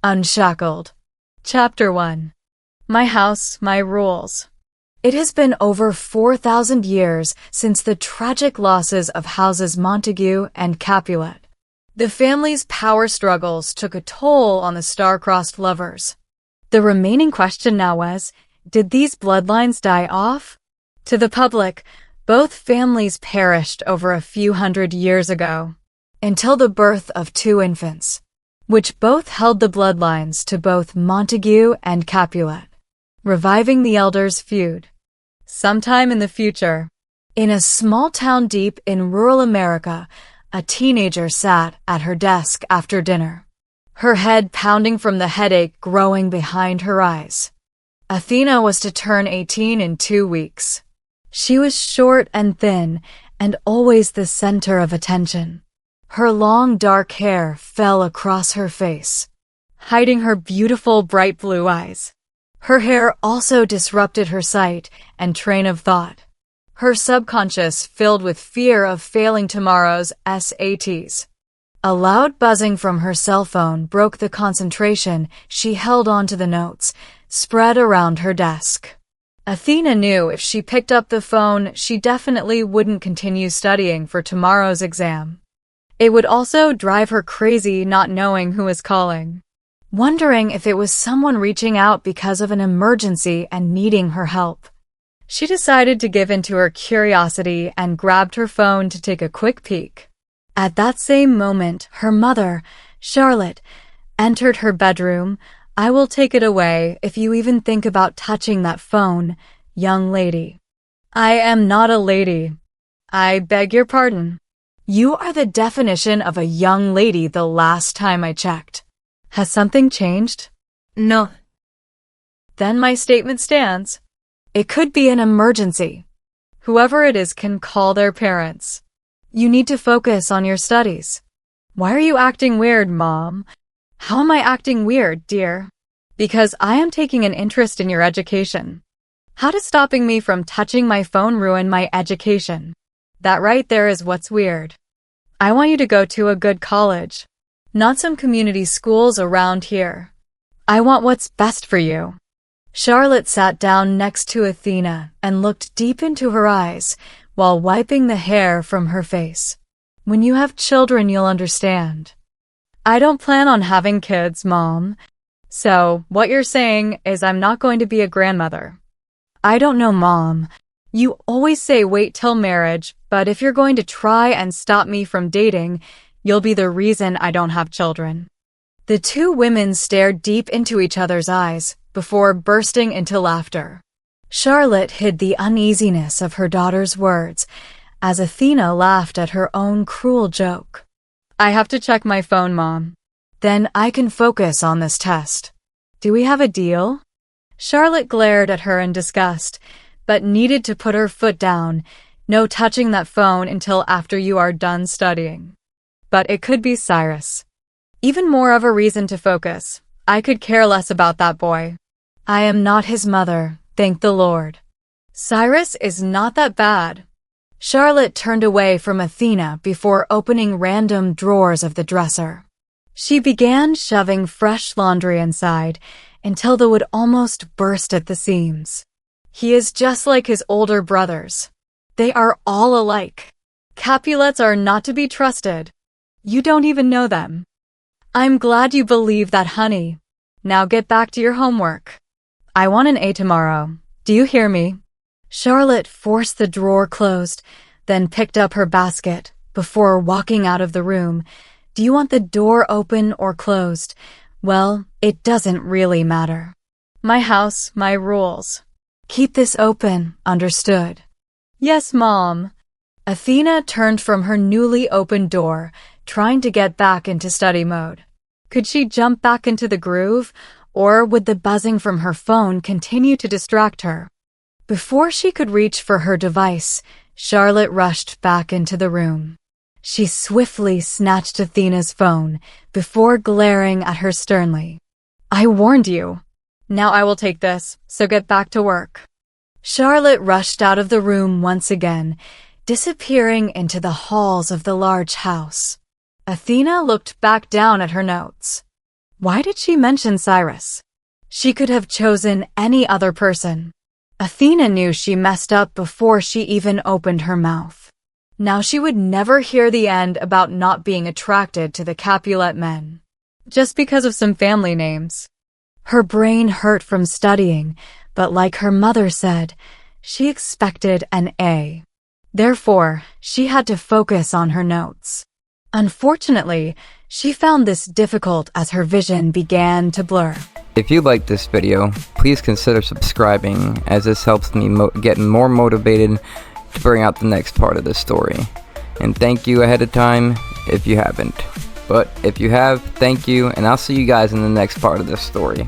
Unshackled. Chapter 1. My House, My Rules. It has been over 4,000 years since the tragic losses of houses Montague and Capulet. The family's power struggles took a toll on the star-crossed lovers. The remaining question now was, did these bloodlines die off? To the public, both families perished over a few hundred years ago, until the birth of two infants, which both held the bloodlines to both Montague and Capulet, reviving the elders' feud. Sometime in the future, in a small town deep in rural America, a teenager sat at her desk after dinner, her head pounding from the headache growing behind her eyes. Athena was to turn 18 in 2 weeks. She was short and thin and always the center of attention. Her long dark hair fell across her face, hiding her beautiful bright blue eyes. Her hair also disrupted her sight and train of thought, her subconscious filled with fear of failing tomorrow's SATs. A loud buzzing from her cell phone broke the concentration she held onto the notes spread around her desk. Athena knew if she picked up the phone, she definitely wouldn't continue studying for tomorrow's exam. It would also drive her crazy not knowing who was calling, wondering if it was someone reaching out because of an emergency and needing her help. She decided to give in to her curiosity and grabbed her phone to take a quick peek. At that same moment, her mother, Charlotte, entered her bedroom. "I will take it away if you even think about touching that phone, young lady." "I am not a lady. I beg your pardon." "You are the definition of a young lady the last time I checked. Has something changed?" No. "Then my statement stands. It could be an emergency. Whoever it is can call their parents. You need to focus on your studies." "Why are you acting weird, Mom?" "How am I acting weird, dear?" "Because I am taking an interest in your education. How does stopping me from touching my phone ruin my education? That right there is what's weird. I want you to go to a good college, not some community schools around here. I want what's best for you." Charlotte sat down next to Athena and looked deep into her eyes while wiping the hair from her face. "When you have children, you'll understand." "I don't plan on having kids, Mom. So, what you're saying is I'm not going to be a grandmother." "I don't know, Mom. You always say wait till marriage, but if you're going to try and stop me from dating, you'll be the reason I don't have children." The two women stared deep into each other's eyes before bursting into laughter. Charlotte hid the uneasiness of her daughter's words as Athena laughed at her own cruel joke. "I have to check my phone, Mom. Then I can focus on this test. Do we have a deal?" Charlotte glared at her in disgust, but needed to put her foot down. "No touching that phone until after you are done studying." "But it could be Cyrus." "Even more of a reason to focus. I could care less about that boy." "I am not his mother, thank the Lord." "Cyrus is not that bad." Charlotte turned away from Athena before opening random drawers of the dresser. She began shoving fresh laundry inside until they would almost burst at the seams. "He is just like his older brothers. They are all alike. Capulets are not to be trusted. You don't even know them." "I'm glad you believe that, honey. Now get back to your homework. I want an A tomorrow. Do you hear me?" Charlotte forced the drawer closed, then picked up her basket before walking out of the room. "Do you want the door open or closed? Well, it doesn't really matter. My house, my rules. Keep this open, understood?" "Yes, Mom." Athena turned from her newly opened door, trying to get back into study mode. Could she jump back into the groove, or would the buzzing from her phone continue to distract her? Before she could reach for her device, Charlotte rushed back into the room. She swiftly snatched Athena's phone before glaring at her sternly. "I warned you. Now I will take this, so get back to work." Charlotte rushed out of the room once again, disappearing into the halls of the large house. Athena looked back down at her notes. Why did she mention Cyrus? She could have chosen any other person. Athena knew she messed up before she even opened her mouth. Now she would never hear the end about not being attracted to the Capulet men, just because of some family names. Her brain hurt from studying, but like her mother said, she expected an A. Therefore, she had to focus on her notes. Unfortunately, she found this difficult as her vision began to blur. If you liked this video, please consider subscribing, as this helps me get more motivated to bring out the next part of the story. And thank you ahead of time if you haven't. But if you have, thank you, and I'll see you guys in the next part of this story.